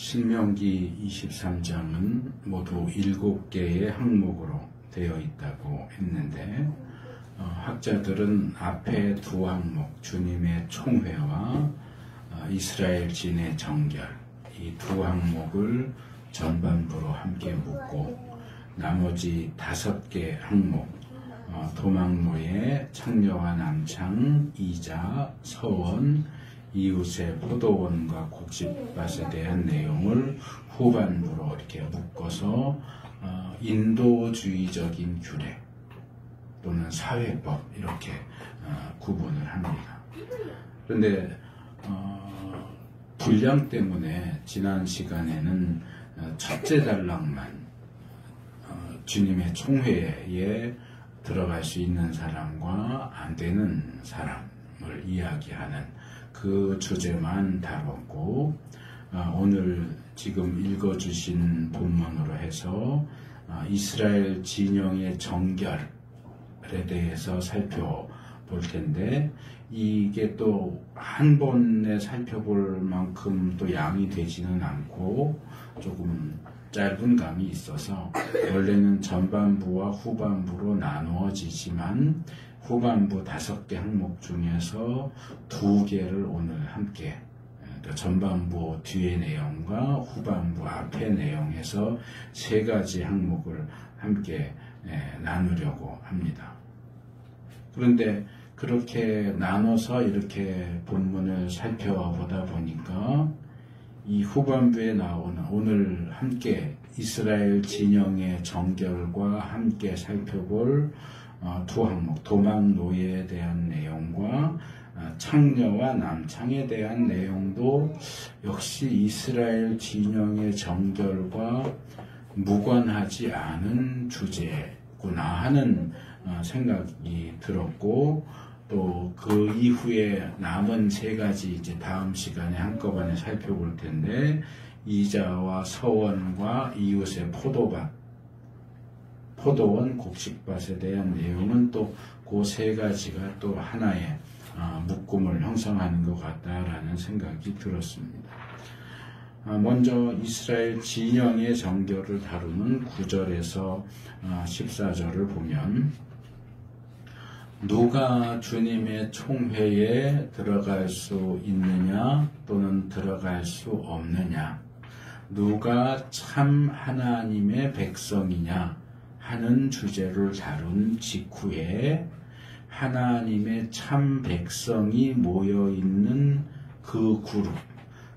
신명기 23장은 모두 7개의 항목으로 되어 있다고 했는데 학자들은 앞에 두 항목, 주님의 총회와 이스라엘 진의 정결, 이 두 항목을 전반부로 함께 묻고 나머지 5개 항목, 도망노예, 창녀와 남창, 이자, 서원, 이웃의 포도원과 곡식밭에 대한 내용을 후반부로 이렇게 묶어서 인도주의적인 규례 또는 사회법 이렇게 구분을 합니다. 그런데 분량 때문에 지난 시간에는 첫째 단락만 주님의 총회에 들어갈 수 있는 사람과 안 되는 사람을 이야기하는 그 주제만 다뤘고 오늘 지금 읽어주신 본문으로 해서 이스라엘 진영의 정결에 대해서 살펴볼 텐데 이게 또 한 번에 살펴볼 만큼 또 양이 되지는 않고 조금 짧은 감이 있어서 원래는 전반부와 후반부로 나누어지지만 후반부 5개 항목 중에서 2개를 오늘 함께 전반부 뒤의 내용과 후반부 앞의 내용에서 3가지 항목을 함께 나누려고 합니다. 그런데 그렇게 나눠서 이렇게 본문을 살펴보다 보니까 이 후반부에 나오는 오늘 함께 이스라엘 진영의 정결과 함께 살펴볼 두 항목, 도망노예에 대한 내용과 창녀와 남창에 대한 내용도 역시 이스라엘 진영의 정결과 무관하지 않은 주제구나 하는 생각이 들었고 또 그 이후에 남은 3가지 이제 다음 시간에 한꺼번에 살펴볼 텐데 이자와 서원과 이웃의 포도원 곡식밭에 대한 내용은 또 그 3가지가 또 하나의 묶음을 형성하는 것 같다라는 생각이 들었습니다. 먼저 이스라엘 진영의 정결을 다루는 9절에서 14절을 보면 누가 주님의 총회에 들어갈 수 있느냐 또는 들어갈 수 없느냐, 누가 참 하나님의 백성이냐 하는 주제를 다룬 직후에 하나님의 참 백성이 모여있는 그 그룹,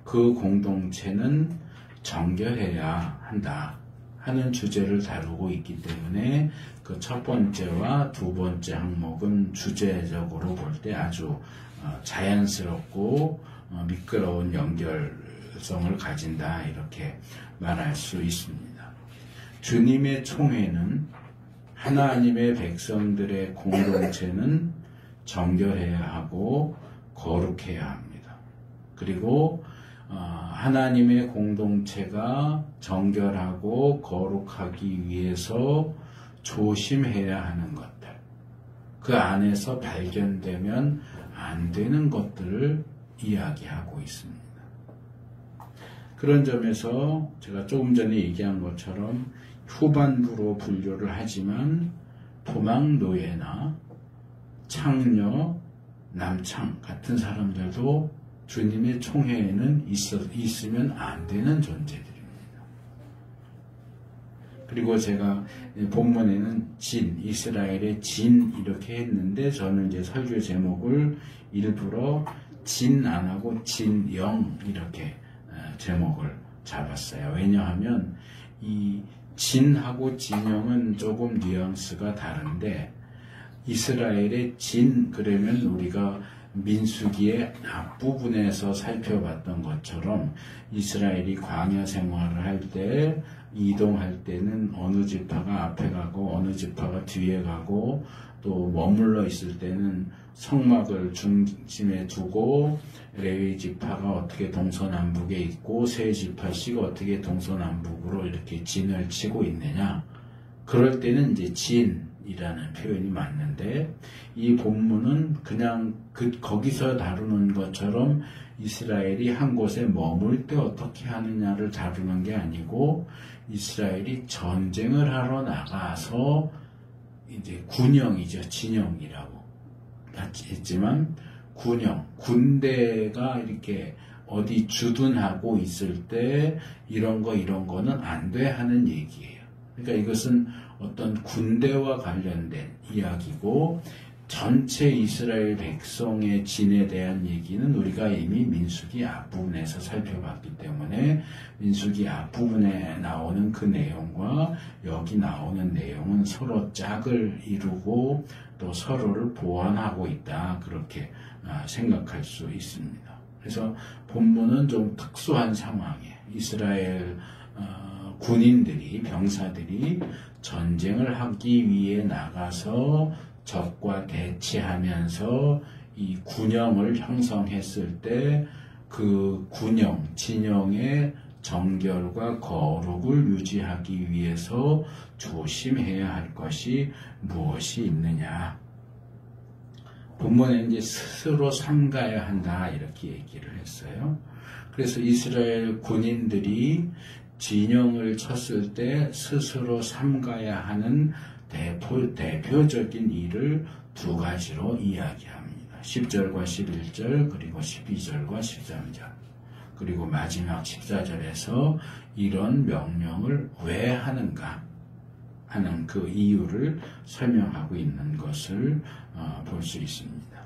그 공동체는 정결해야 한다 하는 주제를 다루고 있기 때문에 그 첫 번째와 두 번째 항목은 주제적으로 볼 때 아주 자연스럽고 미끄러운 연결성을 가진다 이렇게 말할 수 있습니다. 주님의 총회는 하나님의 백성들의 공동체는 정결해야 하고 거룩해야 합니다. 그리고 하나님의 공동체가 정결하고 거룩하기 위해서 조심해야 하는 것들, 그 안에서 발견되면 안 되는 것들을 이야기하고 있습니다. 그런 점에서 제가 조금 전에 얘기한 것처럼 후반부로 분류를 하지만 도망노예나 창녀, 남창 같은 사람들도 주님의 총회에는 있으면 안 되는 존재들입니다. 그리고 제가 본문에는 이스라엘의 진 이렇게 했는데 저는 이제 설교 제목을 일부러 진 안 하고 진영 이렇게 제목을 잡았어요. 왜냐하면 이 진하고 진영은 조금 뉘앙스가 다른데 이스라엘의 진 그러면 우리가 민수기의 앞부분에서 살펴봤던 것처럼 이스라엘이 광야 생활을 할 때 이동할 때는 어느 지파가 앞에 가고 어느 지파가 뒤에 가고 또 머물러 있을 때는 성막을 중심에 두고 레위 지파가 어떻게 동서남북에 있고 세 지파씩 어떻게 동서남북으로 이렇게 진을 치고 있느냐, 그럴 때는 이제 진 진이라는 표현이 맞는데, 이 본문은 그냥 거기서 다루는 것처럼 이스라엘이 한 곳에 머물 때 어떻게 하느냐를 다루는 게 아니고, 이스라엘이 전쟁을 하러 나가서 이제 군영이죠. 진영이라고 했지만, 군대가 이렇게 어디 주둔하고 있을 때 이런 거는 안 돼 하는 얘기예요. 그러니까 이것은 어떤 군대와 관련된 이야기고, 전체 이스라엘 백성의 진에 대한 얘기는 우리가 이미 민수기 앞부분에서 살펴봤기 때문에, 민수기 앞부분에 나오는 그 내용과 여기 나오는 내용은 서로 짝을 이루고 또 서로를 보완하고 있다, 그렇게 생각할 수 있습니다. 그래서 본문은 좀 특수한 상황에 이스라엘 군인들이, 병사들이 전쟁을 하기 위해 나가서 적과 대치하면서 이 군영을 형성했을 때 그 군영, 진영의 정결과 거룩을 유지하기 위해서 조심해야 할 것이 무엇이 있느냐. 본문에 이제 스스로 삼가야 한다, 이렇게 얘기를 했어요. 그래서 이스라엘 군인들이 진영을 쳤을 때 스스로 삼가야 하는 대표적인 일을 두 가지로 이야기합니다. 10절과 11절, 그리고 12절과 13절, 그리고 마지막 14절에서 이런 명령을 왜 하는가 하는 그 이유를 설명하고 있는 것을 볼 수 있습니다.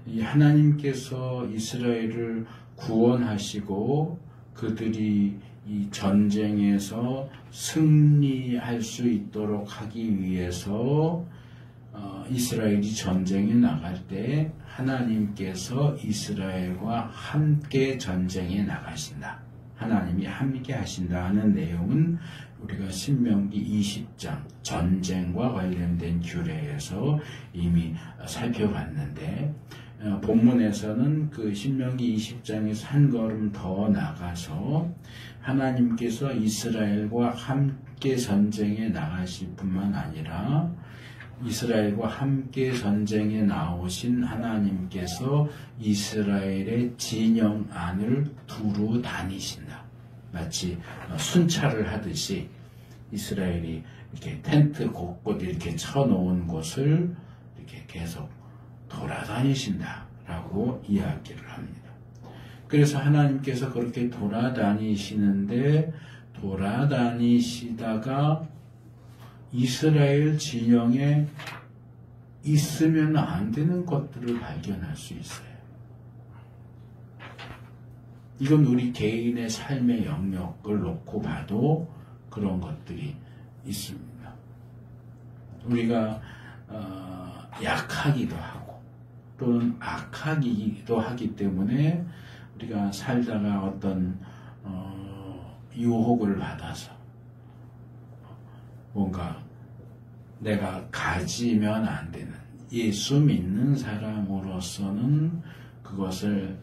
이 하나님께서 이스라엘을 구원하시고 그들이 이 전쟁에서 승리할 수 있도록 하기 위해서 이스라엘이 전쟁에 나갈 때 하나님께서 이스라엘과 함께 전쟁에 나가신다, 하나님이 함께 하신다 하는 내용은 우리가 신명기 20장 전쟁과 관련된 규례에서 이미 살펴봤는데, 본문에서는 그 신명기 20장에서 한 걸음 더 나가서 하나님께서 이스라엘과 함께 전쟁에 나가실 뿐만 아니라 이스라엘과 함께 전쟁에 나오신 하나님께서 이스라엘의 진영 안을 두루 다니신다. 마치 순찰을 하듯이 이스라엘이 이렇게 텐트 곳곳 이렇게 쳐놓은 곳을 이렇게 계속 돌아다니신다라고 이야기를 합니다. 그래서 하나님께서 그렇게 돌아다니시는데, 돌아다니시다가 이스라엘 진영에 있으면 안 되는 것들을 발견할 수 있어요. 이건 우리 개인의 삶의 영역을 놓고 봐도 그런 것들이 있습니다. 우리가 약하기도 하고 또는 악하기도 하기 때문에 우리가 살다가 어떤 유혹을 받아서 뭔가 내가 가지면 안 되는, 예수 믿는 사람으로서는 그것을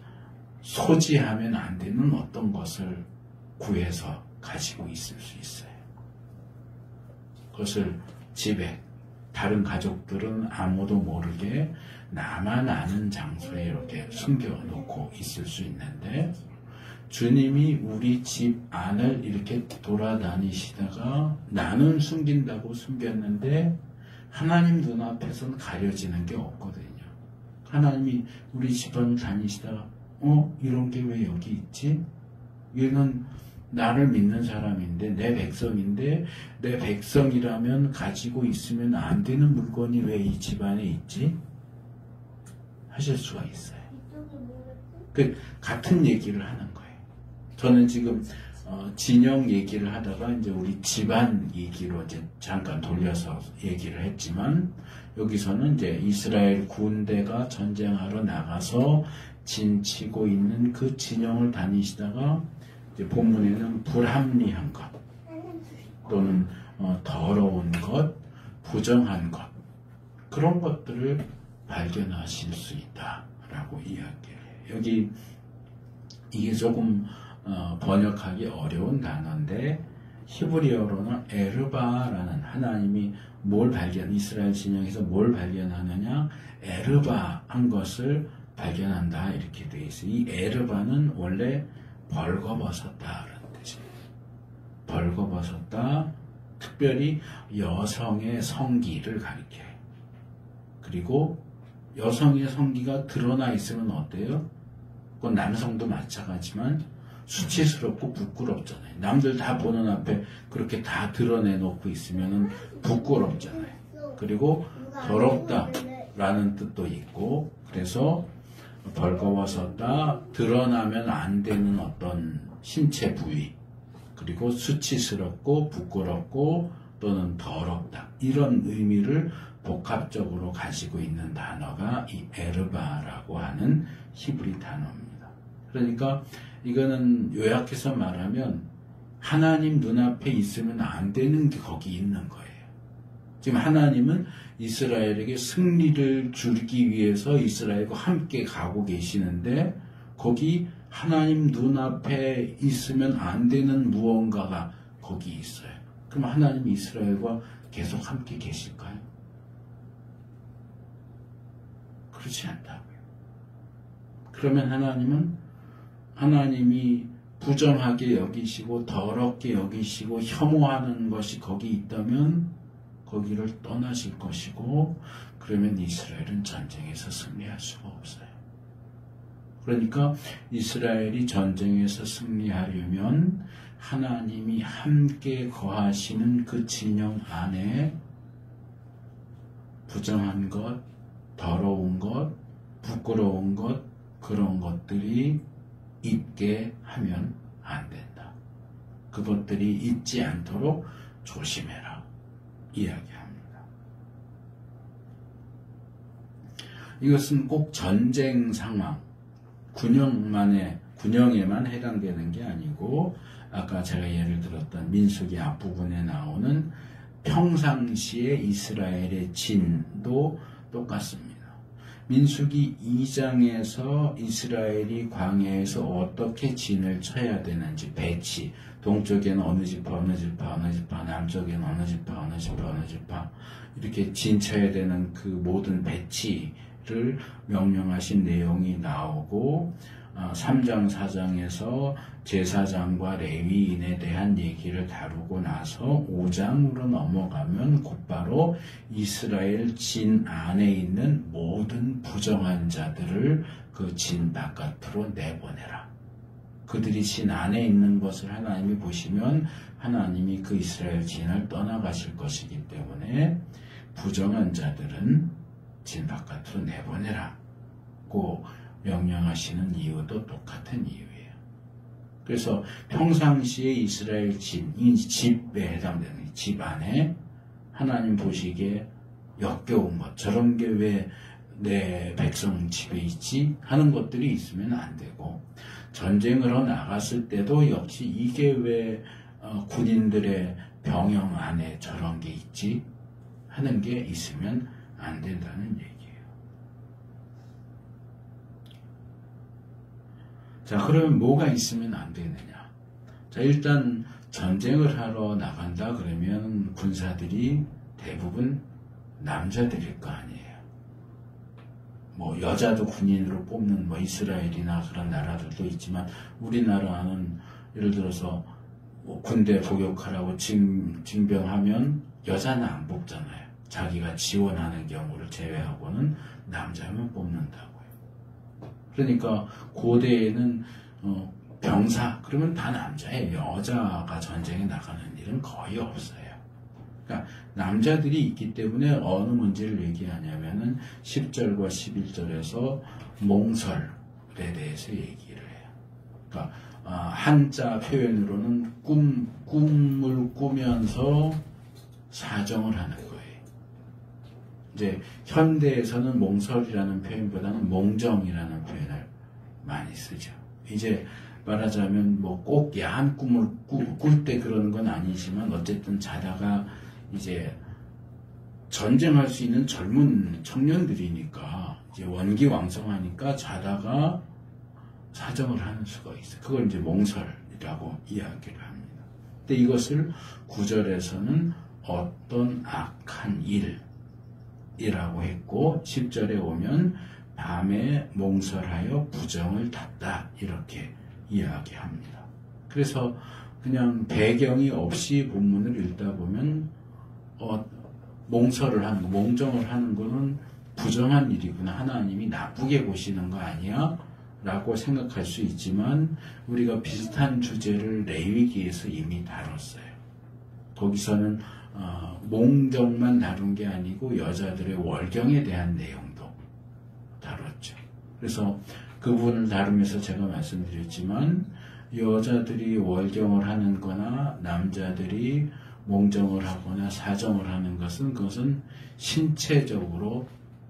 소지하면 안 되는 어떤 것을 구해서 가지고 있을 수 있어요. 그것을 집에, 다른 가족들은 아무도 모르게 나만 아는 장소에 이렇게 숨겨놓고 있을 수 있는데, 주님이 우리 집 안을 이렇게 돌아다니시다가 나는 숨긴다고 숨겼는데 하나님 눈앞에서는 가려지는 게 없거든요. 하나님이 우리 집안을 다니시다가 이런 게 왜 여기 있지? 얘는 나를 믿는 사람인데, 내 백성인데, 내 백성이라면 가지고 있으면 안 되는 물건이 왜 이 집안에 있지? 하실 수가 있어요. 같은 얘기를 하는 거예요. 저는 지금 진영 얘기를 하다가 이제 우리 집안 얘기로 이제 잠깐 돌려서 얘기를 했지만, 여기서는 이제 이스라엘 군대가 전쟁하러 나가서 진치고 있는 그 진영을 다니시다가 이제 본문에는 불합리한 것 또는 더러운 것, 부정한 것, 그런 것들을 발견하실 수 있다라고 이야기를 해요. 여기 이게 조금 번역하기 어려운 단어인데, 히브리어로는 에르바라는 하나님이 이스라엘 진영에서 뭘 발견하느냐? 에르바한 것을 발견한다. 이렇게 되어 있어요. 이 에르바는 원래 벌거벗었다라는 뜻입니다. 벌거벗었다. 특별히 여성의 성기를 가리켜요. 그리고 여성의 성기가 드러나 있으면 어때요? 그건 남성도 마찬가지지만 수치스럽고 부끄럽잖아요. 남들 다 보는 앞에 그렇게 다 드러내놓고 있으면 부끄럽잖아요. 그리고 더럽다라는 뜻도 있고, 그래서 벌거벗었다, 드러나면 안 되는 어떤 신체 부위, 그리고 수치스럽고 부끄럽고 또는 더럽다, 이런 의미를 복합적으로 가지고 있는 단어가 이 에르바라고 하는 히브리 단어입니다. 그러니까 이거는 요약해서 말하면 하나님 눈앞에 있으면 안 되는 게 거기 있는 거예요. 지금 하나님은 이스라엘에게 승리를 주기 위해서 이스라엘과 함께 가고 계시는데, 거기 하나님 눈앞에 있으면 안 되는 무언가가 거기 있어요. 그럼 하나님이 이스라엘과 계속 함께 계실까요? 그렇지 않다고요. 그러면 하나님이 부정하게 여기시고 더럽게 여기시고 혐오하는 것이 거기 있다면 거기를 떠나실 것이고, 그러면 이스라엘은 전쟁에서 승리할 수가 없어요. 그러니까 이스라엘이 전쟁에서 승리하려면 하나님이 함께 거하시는 그 진영 안에 부정한 것, 더러운 것, 부끄러운 것, 그런 것들이 있게 하면 안 된다. 그것들이 있지 않도록 조심해라. 이야기합니다. 이것은 꼭 전쟁 상황, 군영에만 해당되는 게 아니고, 아까 제가 예를 들었던 민수기 앞부분에 나오는 평상시에 이스라엘의 진도 똑같습니다. 민수기 2장에서 이스라엘이 광야에서 어떻게 진을 쳐야 되는지 배치, 동쪽에는 어느 지파, 어느 지파, 어느 지파, 남쪽에는 어느 지파, 어느 지파, 어느 지파, 이렇게 진 쳐야 되는 그 모든 배치를 명령하신 내용이 나오고, 3장, 4장에서 제사장과 레위인에 대한 얘기를 다루고 나서 5장으로 넘어가면 곧바로 이스라엘 진 안에 있는 모든 부정한 자들을 그 진 바깥으로 내보내라. 그들이 진 안에 있는 것을 하나님이 보시면 하나님이 그 이스라엘 진을 떠나가실 것이기 때문에 부정한 자들은 진 바깥으로 내보내라고 명령하시는 이유도 똑같은 이유예요. 그래서 평상시에 이스라엘 이 집에 해당되는 집 안에 하나님 보시기에 역겨운 것, 저런 게 왜 내 백성 집에 있지? 하는 것들이 있으면 안 되고, 전쟁으로 나갔을 때도 역시 이게 왜 군인들의 병영 안에 저런 게 있지? 하는 게 있으면 안 된다는 얘기예요. 자, 그러면 뭐가 있으면 안 되느냐? 자, 일단 전쟁을 하러 나간다 그러면 군사들이 대부분 남자들일 거 아니에요. 뭐 여자도 군인으로 뽑는 뭐 이스라엘이나 그런 나라들도 있지만, 우리나라는 예를 들어서 뭐 군대 복역하라고 징병하면 여자는 안 뽑잖아요. 자기가 지원하는 경우를 제외하고는 남자만 뽑는다고요. 그러니까 고대에는 병사 그러면 다 남자예요. 여자가 전쟁에 나가는 일은 거의 없어요. 그러니까 남자들이 있기 때문에 어느 문제를 얘기하냐면은 10절과 11절에서 몽설에 대해서 얘기를 해요. 그러니까 한자 표현으로는 꿈을 꾸면서 사정을 하는 거예요. 이제 현대에서는 몽설이라는 표현보다는 몽정이라는 표현을 많이 쓰죠. 이제 말하자면 뭐 꼭 야한 꿈을 꿀 때 그러는 건 아니지만, 어쨌든 자다가 이제 전쟁할 수 있는 젊은 청년들이니까 이제 원기왕성하니까 자다가 사정을 하는 수가 있어요. 그걸 이제 몽설이라고 이야기를 합니다. 근데 이것을 9절에서는 어떤 악한 일이라고 했고 10절에 오면 밤에 몽설하여 부정을 탔다 이렇게 이야기합니다. 그래서 그냥 배경이 없이 본문을 읽다 보면 몽설을 하는 거, 몽정을 하는 거는 부정한 일이구나. 하나님이 나쁘게 보시는 거 아니야? 라고 생각할 수 있지만 우리가 비슷한 주제를 레위기에서 이미 다뤘어요. 거기서는 몽정만 다룬 게 아니고 여자들의 월경에 대한 내용도 다뤘죠. 그래서 그 부분을 다루면서 제가 말씀드렸지만 여자들이 월경을 하는 거나 남자들이 몽정을 하거나 사정을 하는 것은 그것은 신체적으로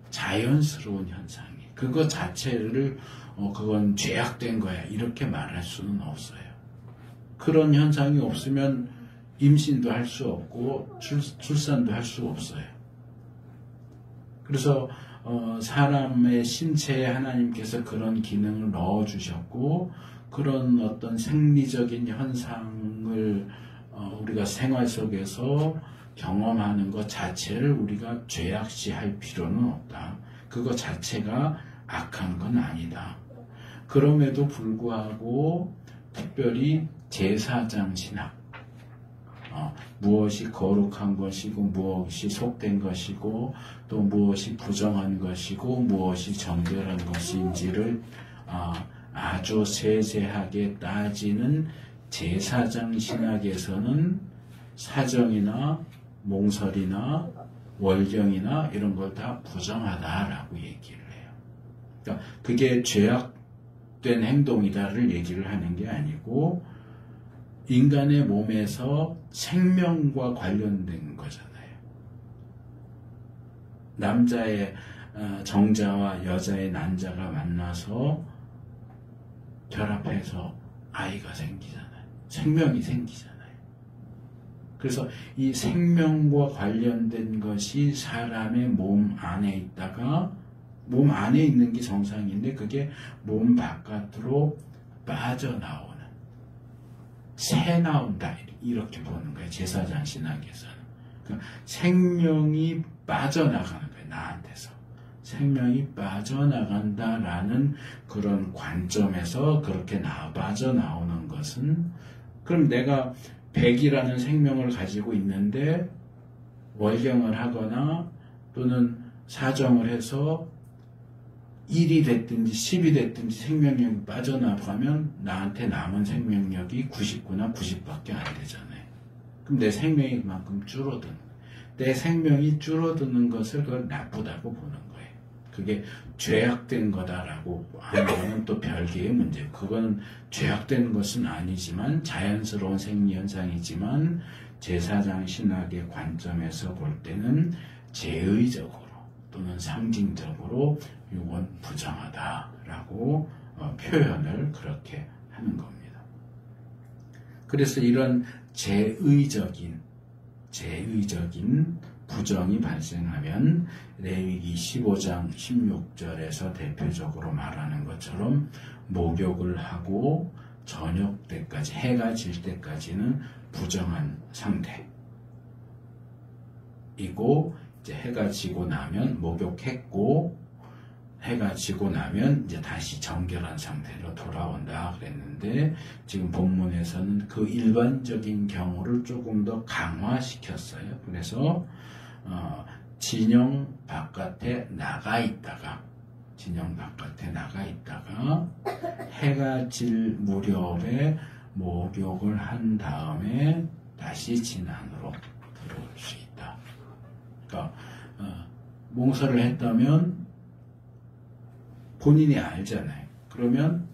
자연스러운 현상이에요. 그거 자체를 그건 죄악된 거야 이렇게 말할 수는 없어요. 그런 현상이 없으면 임신도 할 수 없고 출산도 할 수 없어요. 그래서 사람의 신체에 하나님께서 그런 기능을 넣어주셨고 그런 어떤 생리적인 현상을 우리가 생활 속에서 경험하는 것 자체를 우리가 죄악시할 필요는 없다. 그거 자체가 악한 건 아니다. 그럼에도 불구하고 특별히 제사장 신학 무엇이 거룩한 것이고 무엇이 속된 것이고 또 무엇이 부정한 것이고 무엇이 정결한 것인지를 아주 세세하게 따지는 제사장 신학에서는 사정이나 몽설이나 월경이나 이런 걸 다 부정하다라고 얘기를 해요. 그러니까 그게 죄악된 행동이다를 얘기를 하는 게 아니고 인간의 몸에서 생명과 관련된 거잖아요. 남자의 정자와 여자의 난자가 만나서 결합해서 아이가 생기잖아요. 생명이 생기잖아요. 그래서 이 생명과 관련된 것이 사람의 몸 안에 있다가 몸 안에 있는 게 정상인데 그게 몸 바깥으로 빠져나오는 새 나온다 이렇게 보는 거예요. 제사장 신학에서는. 그러니까 생명이 빠져나가는 거예요. 나한테서. 생명이 빠져나간다라는 그런 관점에서 그렇게 빠져나오는 것은 그럼 내가 100이라는 생명을 가지고 있는데 월경을 하거나 또는 사정을 해서 1이 됐든지 10이 됐든지 생명력이 빠져나가면 나한테 남은 생명력이 90구나 90밖에 안 되잖아요. 그럼 내 생명이 그만큼 줄어드는 거예요. 내 생명이 줄어드는 것을 그걸 나쁘다고 보는 거예요. 그게 죄악된 거다라고 하는 거는 또 별개의 문제예요. 그건 죄악된 것은 아니지만 자연스러운 생리현상이지만 제사장 신학의 관점에서 볼 때는 제의적으로 또는 상징적으로 이건 부정하다라고 표현을 그렇게 하는 겁니다. 그래서 이런 제의적인 부정이 발생하면 레위기 15장 16절에서 대표적으로 말하는 것처럼 목욕을 하고 저녁 때까지 해가 질 때까지는 부정한 상태이고 이제 해가 지고 나면 목욕했고 해가 지고 나면 이제 다시 정결한 상태로 돌아온다 그랬는데 지금 본문에서는 그 일반적인 경우를 조금 더 강화시켰어요. 그래서 진영 바깥에 나가 있다가 해가 질 무렵에 목욕을 한 다음에 다시 진 안으로 들어올 수 있다. 그러니까 몽설을 했다면 본인이 알잖아요. 그러면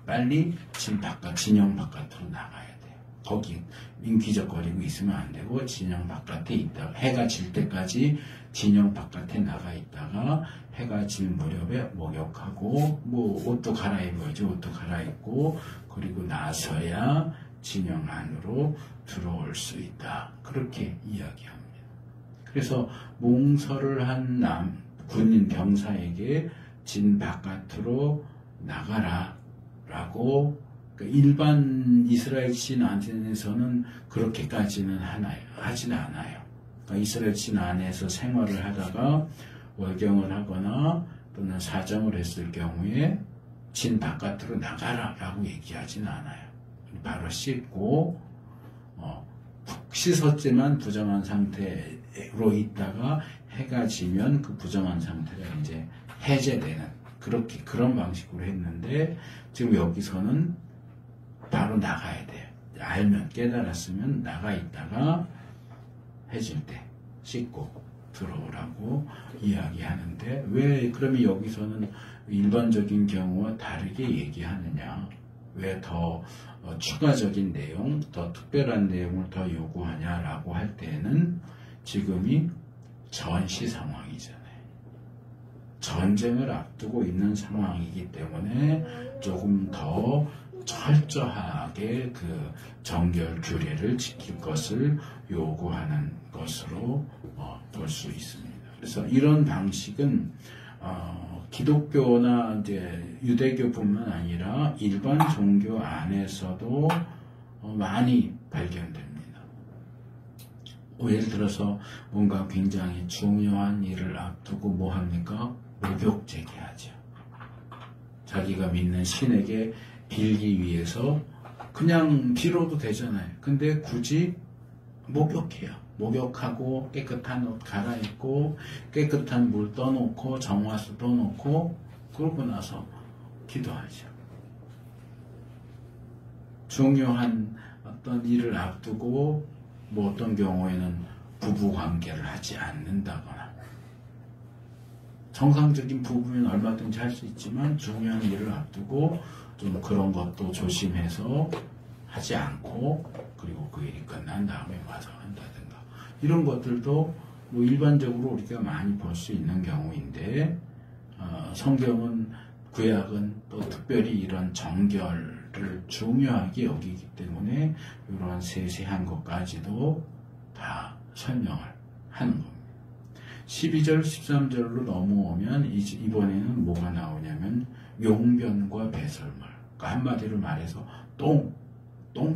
빨리 진영 바깥으로 나가야 돼요. 거기 민기적거리고 있으면 안 되고 진영 바깥에 있다가 해가 질 때까지 진영 바깥에 나가 있다가 해가 질 무렵에 목욕하고 뭐 옷도 갈아입어야지. 옷도 갈아입고 그리고 나서야 진영 안으로 들어올 수 있다. 그렇게 이야기합니다. 그래서 몽설을 한 군인 병사에게 진 바깥으로 나가라 라고 그러니까 일반 이스라엘 신 안에서는 그렇게까지는 하지는 않아요. 그러니까 이스라엘 신 안에서 생활을 하다가 월경을 하거나 또는 사정을 했을 경우에 진 바깥으로 나가라라고 얘기하진 않아요. 바로 씻고 푹 씻었지만 부정한 상태로 있다가 해가 지면 그 부정한 상태가 이제 해제되는 그런 방식으로 했는데 지금 여기서는 바로 나가야 돼요. 알면 깨달았으면 나가 있다가 해질 때 씻고 들어오라고 이야기하는데 왜 그러면 여기서는 일반적인 경우와 다르게 얘기하느냐? 왜 더 추가적인 내용, 더 특별한 내용을 더 요구하냐라고 할 때는 지금이 전시 상황이잖아요. 전쟁을 앞두고 있는 상황이기 때문에 조금 더 철저하게 그 정결 규례를 지킬 것을 요구하는 것으로 볼 수 있습니다. 그래서 이런 방식은 기독교나 이제 유대교뿐만 아니라 일반 종교 안에서도 많이 발견됩니다. 예를 들어서 뭔가 굉장히 중요한 일을 앞두고 뭐 합니까? 목욕 제기하죠. 자기가 믿는 신에게 빌기 위해서 그냥 빌어도 되잖아요. 근데 굳이 목욕해요. 목욕하고 깨끗한 옷 갈아입고 깨끗한 물 떠놓고 정화수 떠놓고 그러고 나서 기도하죠. 중요한 어떤 일을 앞두고 뭐 어떤 경우에는 부부관계를 하지 않는다거나 정상적인 부부면 얼마든지 할 수 있지만 중요한 일을 앞두고 좀 그런 것도 조심해서 하지 않고 그리고 그 일이 끝난 다음에 와서 한다든가 이런 것들도 뭐 일반적으로 우리가 많이 볼 수 있는 경우인데 성경은 구약은 또 특별히 이런 정결을 중요하게 여기기 때문에 이런 세세한 것까지도 다 설명을 하는 겁니다. 12절, 13절로 넘어오면 이번에는 뭐가 나오냐면 용변과 배설물. 그러니까 한마디로 말해서 똥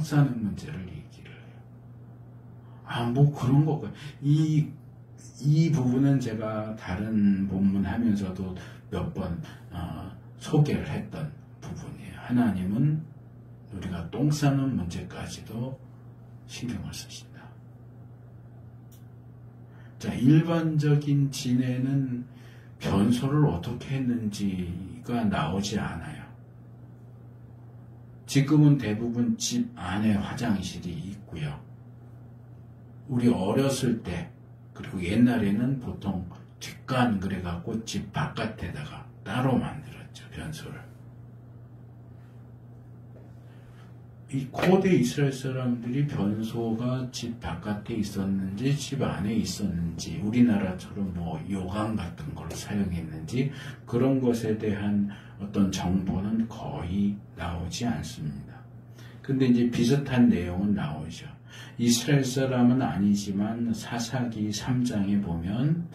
싸는 문제를 얘기를 해요. 뭐 그런 거. 이 부분은 제가 다른 본문 하면서도 몇 번 소개를 했던 부분이에요. 하나님은 우리가 똥 싸는 문제까지도 신경을 쓰신다. 자, 일반적인 진에는 변소를 어떻게 했는지가 나오지 않아요. 지금은 대부분 집 안에 화장실이 있고요. 우리 어렸을 때 그리고 옛날에는 보통 뒷간 그래갖고 집 바깥에다가 따로 만들었죠. 변소를. 이 고대 이스라엘 사람들이 변소가 집 바깥에 있었는지 집 안에 있었는지 우리나라처럼 뭐 요강 같은 걸 사용했는지 그런 것에 대한 어떤 정보는 거의 나오지 않습니다. 근데 이제 비슷한 내용은 나오죠. 이스라엘 사람은 아니지만 사사기 3장에 보면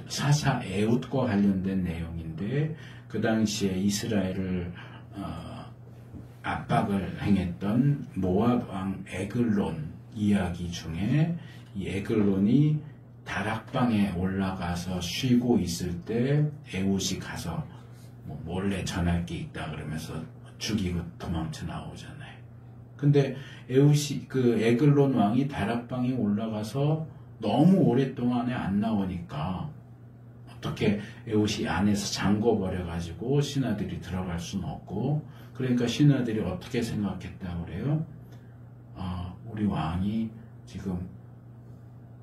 사사 에훗과 관련된 내용인데 그 당시에 이스라엘을 압박을 행했던 모압 왕 에글론 이야기 중에 이 에글론이 다락방에 올라가서 쉬고 있을 때 에훗이 가서 뭐 몰래 전할 게 있다 그러면서 죽이고 도망쳐 나오잖아요. 근데 에훗이 그 에글론 왕이 다락방에 올라가서 너무 오랫동안에 안 나오니까 어떻게 에훗이 안에서 잠궈버려 가지고 신하들이 들어갈 수는 없고 그러니까 신하들이 어떻게 생각했다고 그래요? 우리 왕이 지금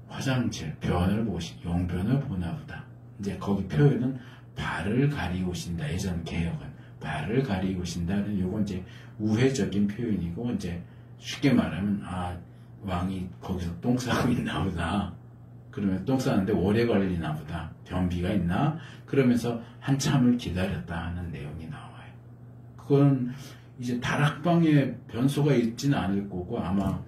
화장실, 용변을 보나 보다. 이제 거기 표현은 발을 가리우신다. 예전 개혁은 발을 가리우신다는 요건 이제 우회적인 표현이고 이제 쉽게 말하면 왕이 거기서 똥 싸고 있나 보다. 그러면 똥 싸는데 오래 걸리나 보다. 변비가 있나? 그러면서 한참을 기다렸다 하는 내용이 나와요. 그건 이제 다락방에 변소가 있지는 않을 거고 아마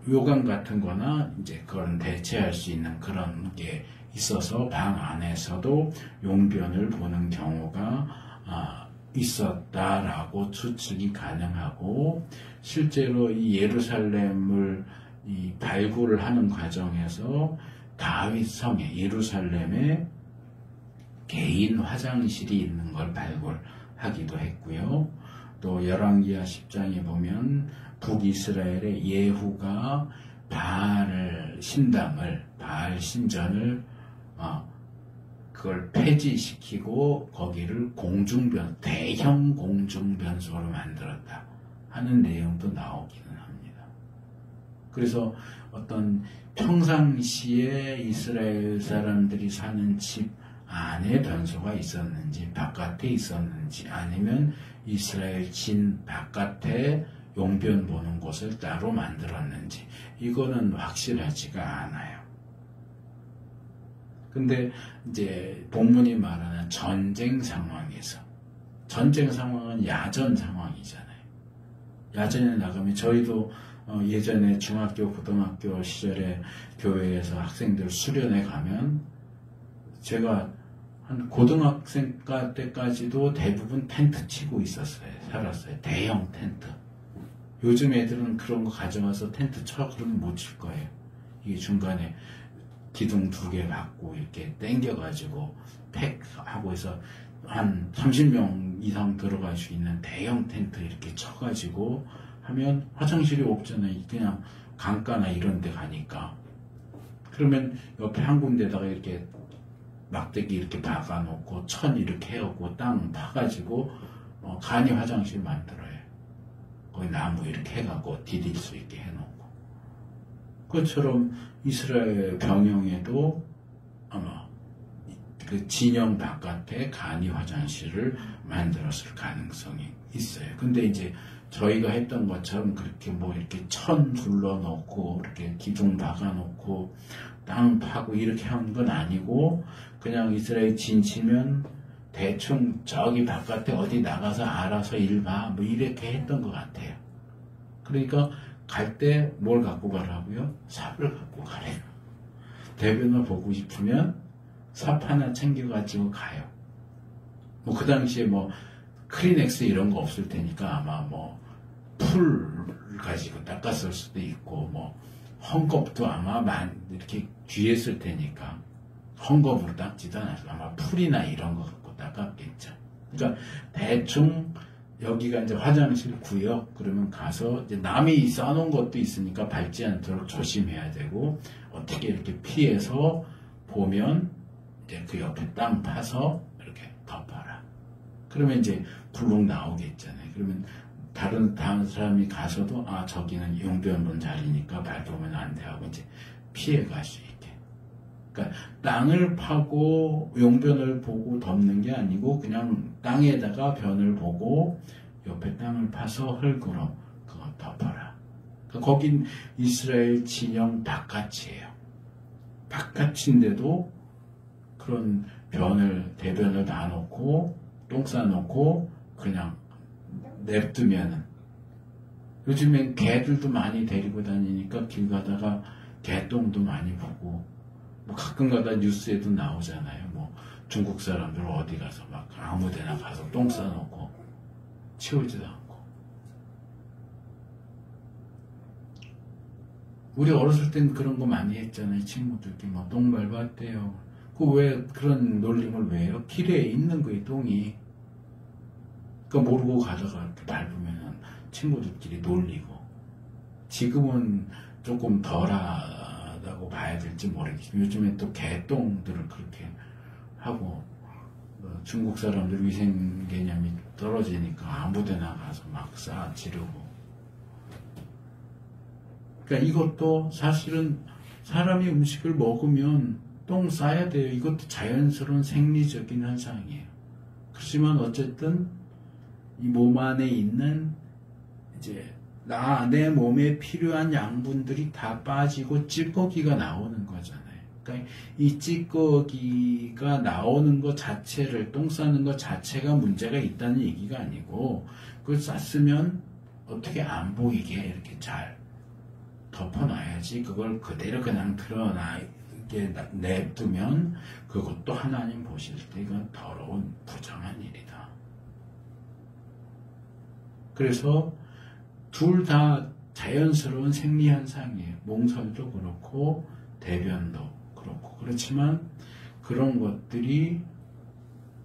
요강 같은 거나 이제 그런 대체할 수 있는 그런 게 있어서 방 안에서도 용변을 보는 경우가 있었다라고 추측이 가능하고, 실제로 이 예루살렘을 이 발굴을 하는 과정에서 다윗 성에, 예루살렘에 개인 화장실이 있는 걸 발굴하기도 했고요. 또 열왕기하 10장에 보면 북이스라엘의 예후가 바알 신당을, 바알 신전을 그걸 폐지시키고 거기를 대형 공중변소로 만들었다 하는 내용도 나오기는 합니다. 그래서 어떤 평상시에 이스라엘 사람들이 사는 집 안에 변소가 있었는지, 바깥에 있었는지, 아니면 이스라엘 진 바깥에 용변 보는 곳을 따로 만들었는지, 이거는 확실하지가 않아요. 근데 이제 본문이 말하는 전쟁 상황에서, 전쟁 상황은 야전 상황이잖아요. 야전에 나가면 저희도 예전에 중학교, 고등학교 시절에 교회에서 학생들 수련회 가면 제가 한 고등학생 때까지도 대부분 텐트 치고 살았어요. 대형 텐트. 요즘 애들은 그런 거 가져와서 텐트 쳐 그러면 못 칠 거예요. 이게 중간에 기둥 2개 받고 이렇게 당겨가지고 팩하고 해서 한 30명 이상 들어갈 수 있는 대형 텐트 이렇게 쳐가지고 하면 화장실이 없잖아요. 그냥 강가나 이런 데 가니까. 그러면 옆에 한 군데다가 이렇게 막대기 이렇게 박아놓고 천 이렇게 해오고 땅 파가지고 간이 화장실 만들어요. 거기 나무 이렇게 해갖고 디딜 수 있게 해놓고. 그것처럼 이스라엘 병영에도 아마 그 진영 바깥에 간이 화장실을 만들었을 가능성이 있어요. 근데 이제 저희가 했던 것처럼 그렇게 뭐 이렇게 천 둘러놓고 이렇게 기둥 박아놓고 땅 파고 이렇게 하는 건 아니고, 그냥 이스라엘 진치면 대충 저기 바깥에 어디 나가서 알아서 일 봐, 뭐 이렇게 했던 것 같아요. 그러니까 갈 때 뭘 갖고 가라고요? 삽을 갖고 가래요. 대변을 보고 싶으면 삽 하나 챙겨가지고 가요. 뭐 그 당시에 뭐 크리넥스 이런 거 없을 테니까 아마 뭐 풀 가지고 닦았을 수도 있고, 뭐 헝겊도 아마 이렇게 귀했을 테니까 헝겊으로 닦지도 않았어요. 아마 풀이나 이런 거 갖고 닦았겠죠. 그러니까 대충 여기가 이제 화장실 구역, 그러면 가서 이제 남이 써놓은 것도 있으니까 밟지 않도록 조심해야 되고, 어떻게 이렇게 피해서 보면 이제 그 옆에 땅 파서 이렇게 덮어라. 그러면 이제 불룩 나오겠잖아요. 그러면 다른 사람이 가서도 저기는 용변 본 자리니까 밟으면 안 돼 하고 이제 피해 갈 수 있게. 그러니까 땅을 파고 용변을 보고 덮는 게 아니고 그냥 땅에다가 변을 보고 옆에 땅을 파서 흙으로 그거 덮어라. 그러니까 거긴 이스라엘 진영 바깥이에요. 바깥인데도 그런 대변을 놔놓고 똥 싸놓고 그냥 냅두면은, 요즘엔 개들도 많이 데리고 다니니까 길 가다가 개똥도 많이 보고, 뭐 가끔 가다 뉴스에도 나오잖아요. 뭐 중국 사람들 어디 가서 막 아무 데나 가서 똥 싸놓고 치우지도 않고. 우리 어렸을 땐 그런 거 많이 했잖아요. 친구들끼리 막 똥 밟았대요. 왜 그런 놀림을 왜 해요? 길에 있는 거예요, 똥이. 그러니까 모르고 가다가 이렇게 밟으면 친구들끼리 놀리고. 지금은 조금 덜하다고 봐야 될지 모르겠지만 요즘에 또 개똥들을 그렇게 하고, 중국 사람들 위생 개념이 떨어지니까 아무데나 가서 막 지르고. 그러니까 이것도 사실은 사람이 음식을 먹으면 똥 싸야 돼요. 이것도 자연스러운 생리적인 현상이에요. 그렇지만 어쨌든 이 몸 안에 있는 이제 내 몸에 필요한 양분들이 다 빠지고 찌꺼기가 나오는 거잖아요. 그러니까 이 찌꺼기가 나오는 것 자체를, 똥 싸는 것 자체가 문제가 있다는 얘기가 아니고, 그걸 쌌으면 어떻게 안 보이게 이렇게 잘 덮어놔야지. 그걸 그대로 그냥 드러나게 냅두면 그것도 하나님 보실 때 이건 더러운 부정한 일이다. 그래서 둘 다 자연스러운 생리현상이에요. 몽설도 그렇고 대변도 그렇고. 그렇지만 그런 것들이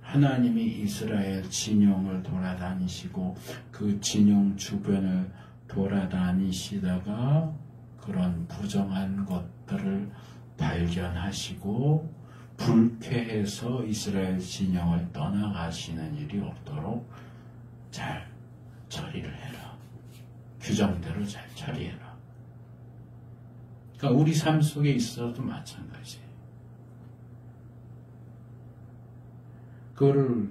하나님이 이스라엘 진영을 돌아다니시고 그 진영 주변을 돌아다니시다가 그런 부정한 것들을 발견하시고 불쾌해서 이스라엘 진영을 떠나가시는 일이 없도록 잘 처리를 해라. 규정대로 잘 처리해라. 그러니까 우리 삶 속에 있어도 마찬가지예요. 그거를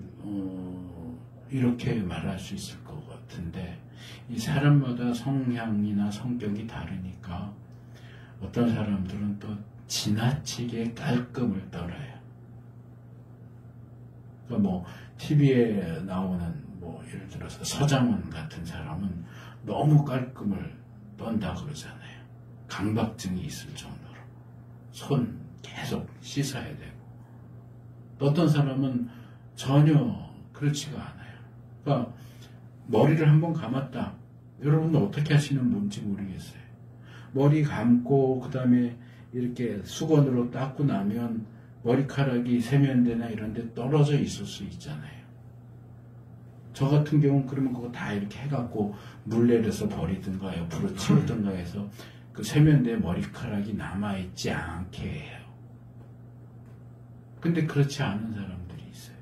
이렇게 말할 수 있을 것 같은데, 이 사람마다 성향이나 성격이 다르니까 어떤 사람들은 또 지나치게 깔끔을 떨어요. 그러니까 뭐 TV에 나오는 뭐 예를 들어서 서장훈 같은 사람은 너무 깔끔을 떤다 그러잖아요. 강박증이 있을 정도로 손 계속 씻어야 되고, 또 어떤 사람은 전혀 그렇지가 않아요. 그러니까 머리를 한번 감았다. 여러분 어떻게 하시는 분인지 모르겠어요. 머리 감고 그 다음에 이렇게 수건으로 닦고 나면 머리카락이 세면대나 이런 데 떨어져 있을 수 있잖아요. 저 같은 경우는 그러면 그거 다 이렇게 해갖고 물 내려서 버리든가 옆으로 치우든가 해서 그 세면대에 머리카락이 남아있지 않게 해요. 근데 그렇지 않은 사람들이 있어요.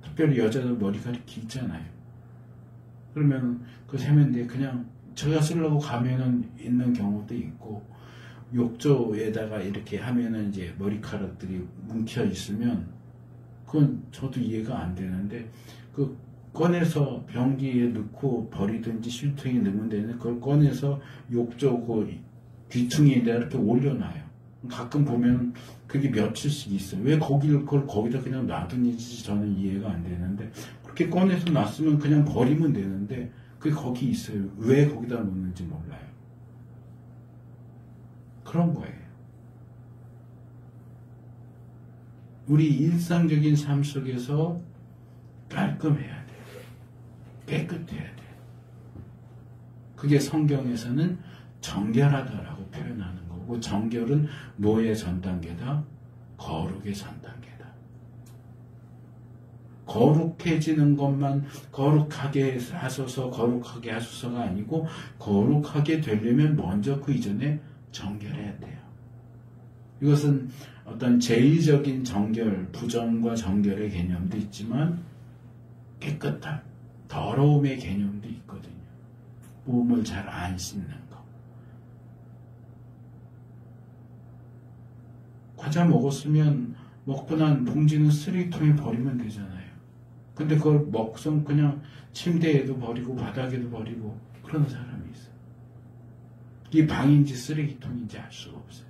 특별히 여자들 머리카락이 길잖아요. 그러면 그 세면대에 그냥 제가 쓰려고 가면은 있는 경우도 있고, 욕조에다가 이렇게 하면은 이제 머리카락들이 뭉쳐 있으면 그건 저도 이해가 안 되는데, 그 꺼내서 변기에 넣고 버리든지 실통에 넣으면 되는데 그걸 꺼내서 욕조 그 귀퉁이에다 이렇게 올려놔요. 가끔 보면 그게 며칠씩 있어요. 왜 그걸 거기다 그냥 놔두는지 저는 이해가 안 되는데, 그렇게 꺼내서 놨으면 그냥 버리면 되는데 그게 거기 있어요. 왜 거기다 놓는지 몰라요. 그런 거예요. 우리 일상적인 삶 속에서 깔끔해야 돼요. 깨끗해야 돼요. 그게 성경에서는 정결하다라고 표현하는 거고, 정결은 뭐의 전 단계다? 거룩의 전 단계다. 거룩해지는 것만 거룩하게 하소서, 거룩하게 하소서가 아니고, 거룩하게 되려면 먼저 그 이전에 정결해야 돼요. 이것은 어떤 제의적인 정결, 부정과 정결의 개념도 있지만 깨끗함, 더러움의 개념도 있거든요. 몸을 잘 안 씻는 거. 과자 먹었으면 먹고 난 봉지는 쓰레기통에 버리면 되잖아요. 근데 그걸 먹고선 그냥 침대에도 버리고 바닥에도 버리고 그런 사람이 있어요. 이게 방인지 쓰레기통인지 알 수가 없어요.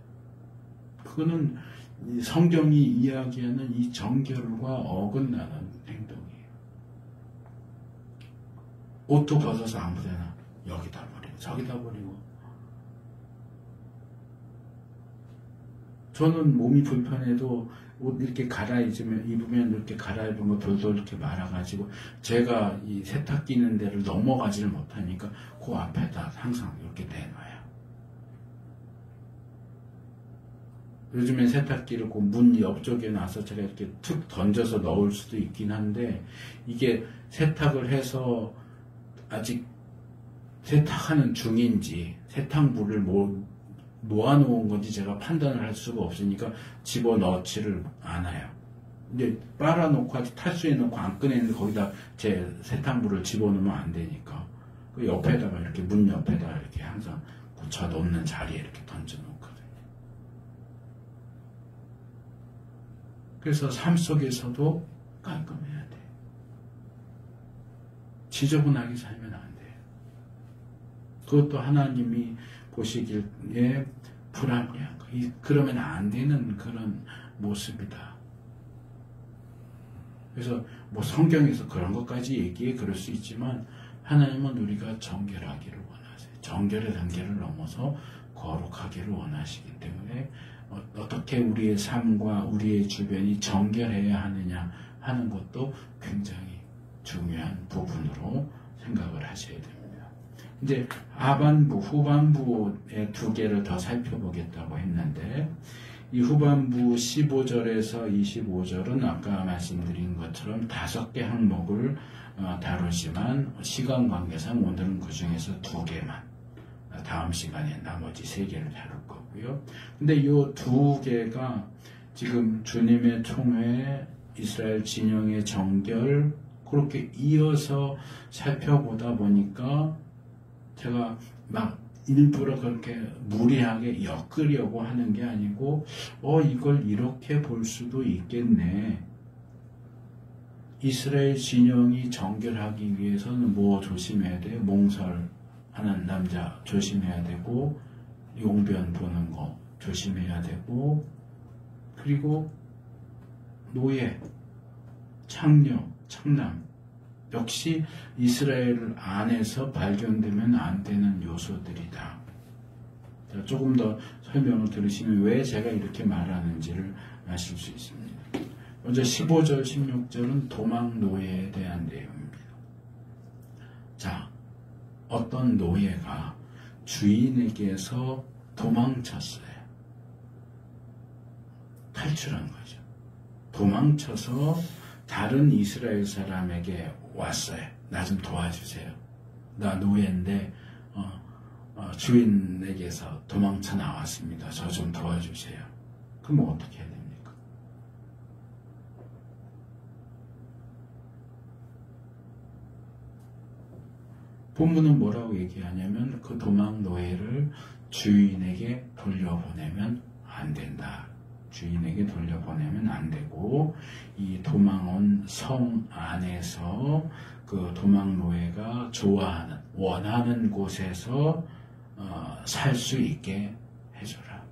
그거는 성경이 이야기하는 이 정결과 어긋나는 행동이에요. 옷도 벗어서 아무데나 여기다 버리고 저기다 버리고. 저는 몸이 불편해도 옷 이렇게 입으면 이렇게 갈아입은 거 돌돌 이렇게 말아가지고, 제가 이 세탁기 있는 데를 넘어가지를 못하니까 그 앞에다 항상 이렇게 내놔요. 요즘엔 세탁기를 그 문 옆쪽에 놔서 제가 이렇게 툭 던져서 넣을 수도 있긴 한데, 이게 세탁을 해서 아직 세탁하는 중인지 세탁물을 모아놓은 건지 제가 판단을 할 수가 없으니까 집어넣지를 않아요. 근데 빨아놓고 아직 탈수에 넣고 안 꺼내는데 거기다 제 세탁물을 집어넣으면 안 되니까 그 옆에다가 이렇게 문 옆에다 이렇게 항상 저 놓는 자리에 이렇게 던져놓거든요. 그래서 삶 속에서도 깔끔해야 돼. 지저분하게 살면 안 돼요. 그것도 하나님이 보시기에 불합리한 거. 그러면 안 되는 그런 모습이다. 그래서 뭐 성경에서 그런 것까지 얘기해 그럴 수 있지만, 하나님은 우리가 정결하기를 원하세요. 정결의 단계를 넘어서 거룩하기를 원하시기 때문에 어떻게 우리의 삶과 우리의 주변이 정결해야 하느냐 하는 것도 굉장히 중요한 부분으로 생각을 하셔야 됩니다. 이제 하반부, 후반부의 두 개를 더 살펴보겠다고 했는데, 이 후반부 15절에서 25절은 아까 말씀드린 것처럼 5개 항목을 다루지만 시간 관계상 오늘은 그 중에서 2개만, 다음 시간에 나머지 3개를 다룰 거고요. 근데 이 2개가 지금 주님의 총회, 이스라엘 진영의 정결, 그렇게 이어서 살펴보다 보니까 제가 막 일부러 그렇게 무리하게 엮으려고 하는 게 아니고, 이걸 이렇게 볼 수도 있겠네. 이스라엘 진영이 정결하기 위해서는 뭐 조심해야 돼요? 몽설하는 남자 조심해야 되고, 용변 보는 거 조심해야 되고, 그리고 노예, 창녀, 창남 역시 이스라엘 안에서 발견되면 안 되는 요소들이다. 조금 더 설명을 들으시면 왜 제가 이렇게 말하는지를 아실 수 있습니다. 먼저 15절, 16절은 도망 노예에 대한 내용입니다. 자, 어떤 노예가 주인에게서 도망쳤어요. 탈출한 거죠. 도망쳐서 다른 이스라엘 사람에게 왔어요. 나 좀 도와주세요. 나 노예인데 주인에게서 도망쳐 나왔습니다. 저 좀 도와주세요. 그럼 어떻게 해야 됩니까? 본문은 뭐라고 얘기하냐면 그 도망 노예를 주인에게 돌려보내면 안 된다. 주인에게 돌려보내면 안 되고, 이 도망온 성 안에서 그 도망 노예가 좋아하는, 원하는 곳에서 살 수 있게 해줘라.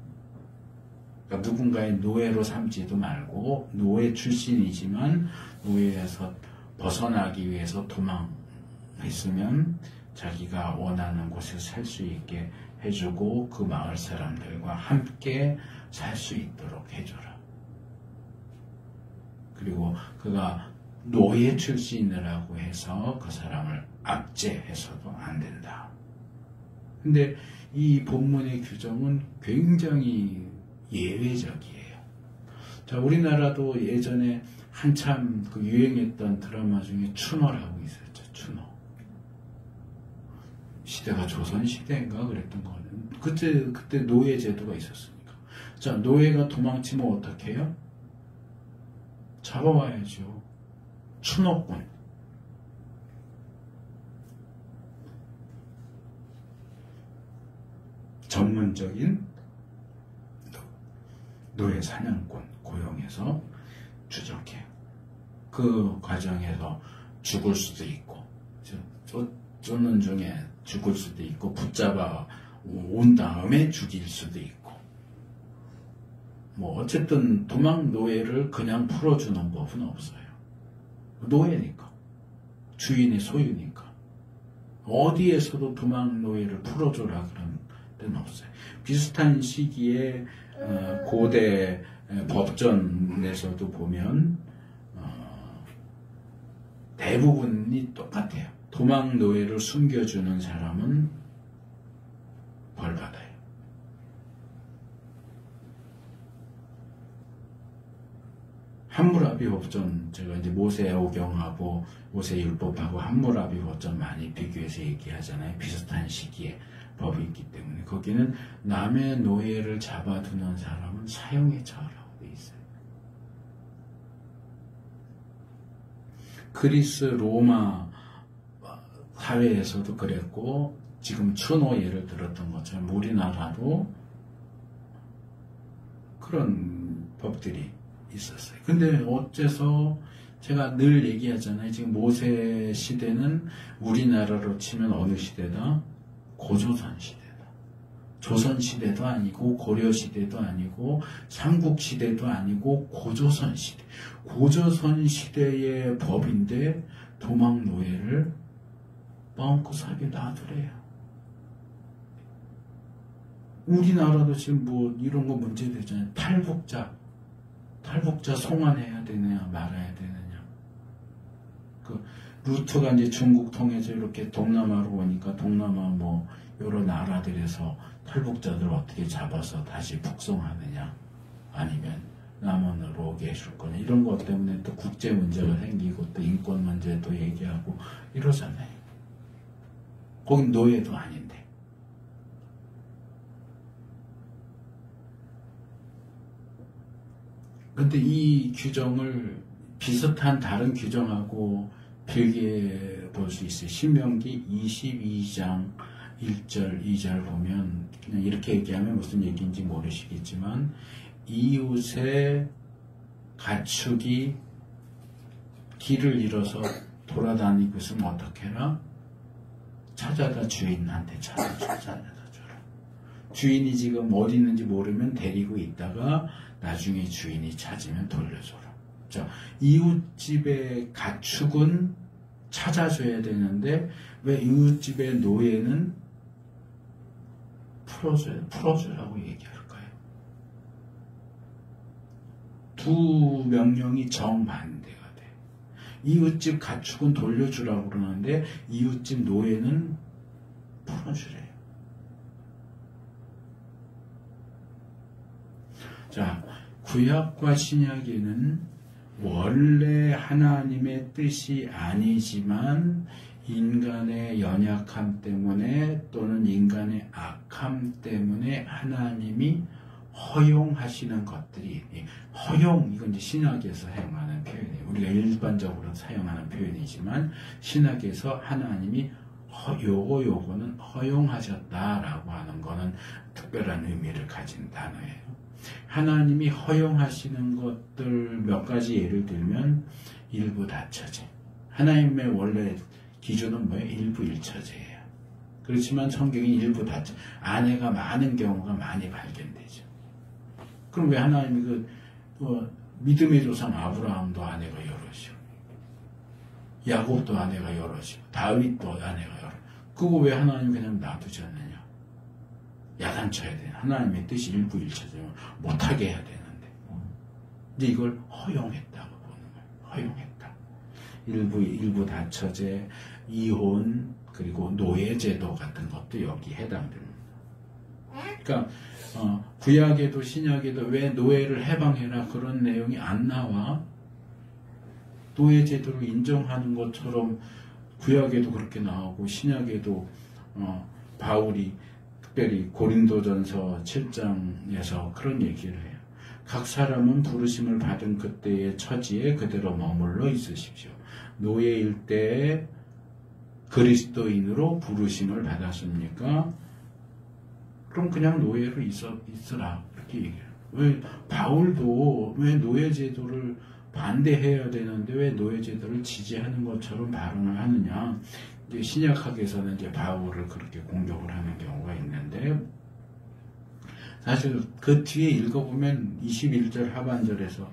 그러니까 누군가의 노예로 삼지도 말고, 노예 출신이지만 노예에서 벗어나기 위해서 도망했으면 자기가 원하는 곳에 살 수 있게 해주고 그 마을 사람들과 함께 살 수 있도록 해줘라. 그리고 그가 노예 출신이라고 해서 그 사람을 압제해서도 안 된다. 근데 이 본문의 규정은 굉장히 예외적이에요. 자, 우리나라도 예전에 한참 그 유행했던 드라마 중에 추노라고 있었죠. 추노. 시대가 조선시대인가 그랬던 거는. 그때 노예 제도가 있었으니까. 자, 노예가 도망치면 어떻게 해요? 잡아와야죠. 추노꾼. 전문적인 노예 사냥꾼 고용해서 추적해요. 그 과정에서 죽을 수도 있고, 쫓는 중에 죽을 수도 있고, 붙잡아 온 다음에 죽일 수도 있고, 뭐 어쨌든 도망 노예를 그냥 풀어주는 법은 없어요. 노예니까, 주인의 소유니까 어디에서도 도망 노예를 풀어줘라 그런 데는 없어요. 비슷한 시기에 고대 법전에서도 보면 대부분이 똑같아요. 도망 노예를 숨겨주는 사람은 벌 받아요. 함무라비 법전, 제가 이제 모세오경하고 모세율법하고 함무라비 법전 많이 비교해서 얘기하잖아요. 비슷한 시기에 법이 있기 때문에 거기는 남의 노예를 잡아두는 사람은 사형에 처하라고 돼 있어요. 그리스 로마 사회에서도 그랬고, 지금 추노 예를 들었던 것처럼 우리나라도 그런 법들이 있었어요. 근데 어째서 제가 늘 얘기하잖아요. 지금 모세 시대는 우리나라로 치면 어느 시대다? 고조선 시대다. 조선 시대도 아니고 고려 시대도 아니고 삼국 시대도 아니고 고조선 시대. 고조선 시대의 법인데 도망 노예를 마음껏하게 놔두래요. 우리나라도 지금 뭐 이런 거 문제되잖아요. 탈북자 송환해야 되느냐 말아야 되느냐. 루트가 이제 중국 통해서 이렇게 동남아로 오니까 동남아 뭐 여러 나라들에서 탈북자들 어떻게 잡아서 다시 북송하느냐, 아니면 남원으로 오게 해줄 거냐, 이런 것 때문에 또 국제 문제가 생기고 또 인권 문제도 얘기하고 이러잖아요. 거긴 노예도 아닌데. 근데 이 규정을 비슷한 다른 규정하고 비교해 볼 수 있어요. 신명기 22장 1절, 2절 보면 그냥 이렇게 얘기하면 무슨 얘기인지 모르시겠지만, 이웃의 가축이 길을 잃어서 돌아다니고 있으면 어떻게 해라? 찾아다 주인한테 찾아다 줘라. 주인이 지금 어디 있는지 모르면 데리고 있다가 나중에 주인이 찾으면 돌려줘라. 자, 이웃집의 가축은 찾아줘야 되는데 왜 이웃집의 노예는 풀어주라고 얘기할까요? 두 명령이 정반대가 돼. 이웃집 가축은 돌려주라고 그러는데 이웃집 노예는 풀어주래요. 자, 구약과 신약에는 원래 하나님의 뜻이 아니지만 인간의 연약함 때문에 또는 인간의 악함 때문에 하나님이 허용하시는 것들이, 허용, 이건 이제 신학에서 사용하는 표현이에요. 우리가 일반적으로 사용하는 표현이지만 신학에서 하나님이 요거는 허용하셨다라고 하는 거는 특별한 의미를 가진 단어예요. 하나님이 허용하시는 것들 몇 가지 예를 들면 일부 다처제. 하나님의 원래 기준은 뭐예요? 일부 일처제예요. 그렇지만 성경이 일부 다처. 아내가 많은 경우가 많이 발견되죠. 그럼 왜 하나님이 믿음의 조상 아브라함도 아내가 여럿이고, 야곱도 아내가 여럿이고, 다윗도 아내가 여럿. 그거 왜 하나님 그냥 놔두지 않느냐? 야단쳐야 돼. 하나님의 뜻이 일부 일처제면 못하게 해야 되는데. 근데 이걸 허용했다고 보는 거예요. 허용했다. 일부 다처제, 이혼, 그리고 노예제도 같은 것도 여기 해당됩니다. 그러니까 구약에도 신약에도 왜 노예를 해방해라 그런 내용이 안 나와. 노예제도를 인정하는 것처럼 구약에도 그렇게 나오고 신약에도 바울이 특별히 고린도전서 7장에서 그런 얘기를 해요. 각 사람은 부르심을 받은 그때의 처지에 그대로 머물러 있으십시오. 노예일 때에 그리스도인으로 부르심을 받았습니까? 그럼 그냥 노예로 있으라. 이렇게 얘기해요. 왜 바울도 왜 노예제도를 반대해야 되는데 왜 노예제도를 지지하는 것처럼 발언을 하느냐? 이제 신약학에서는 이제 바울을 그렇게 공격을 하는 경우가 있는데, 사실 그 뒤에 읽어보면 21절 하반절에서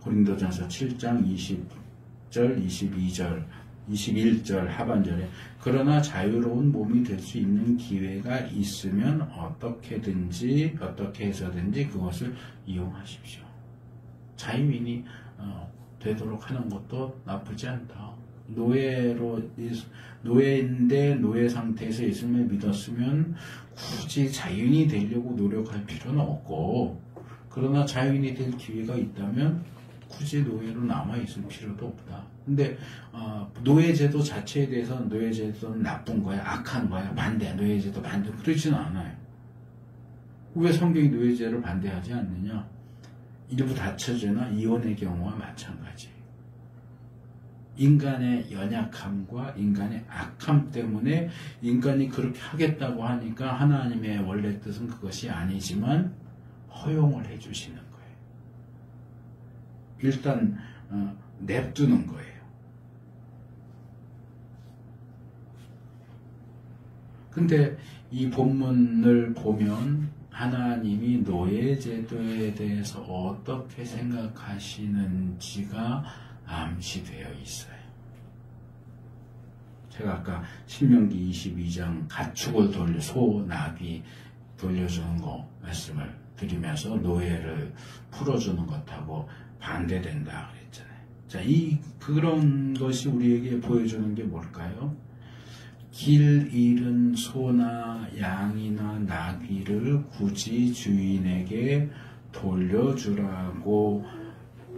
고린도전서 7장 20절, 22절, 21절 하반절에 그러나 자유로운 몸이 될 수 있는 기회가 있으면 어떻게 해서든지 그것을 이용하십시오. 자유인이 되도록 하는 것도 나쁘지 않다. 노예인데 노예 상태에서 예수님을 믿었으면 굳이 자유인이 되려고 노력할 필요는 없고, 그러나 자유인이 될 기회가 있다면 굳이 노예로 남아있을 필요도 없다. 근데 노예제도 자체에 대해서 노예제도는 나쁜 거야, 악한 거야, 반대, 노예제도 반대, 그러지는 않아요. 왜 성경이 노예제를 반대하지 않느냐? 일부 다처제나 이혼의 경우와 마찬가지. 인간의 연약함과 인간의 악함 때문에 인간이 그렇게 하겠다고 하니까 하나님의 원래 뜻은 그것이 아니지만 허용을 해주시는 거예요. 일단 냅두는 거예요. 근데 이 본문을 보면 하나님이 노예제도에 대해서 어떻게 생각하시는지가 암시되어 있어요. 제가 아까 신명기 22장 가축을 나귀 돌려주는 거 말씀을 드리면서 노예를 풀어주는 것하고 반대된다 그랬잖아요. 자, 그런 것이 우리에게 보여주는 게 뭘까요? 길 잃은 소나 양이나 나귀를 굳이 주인에게 돌려주라고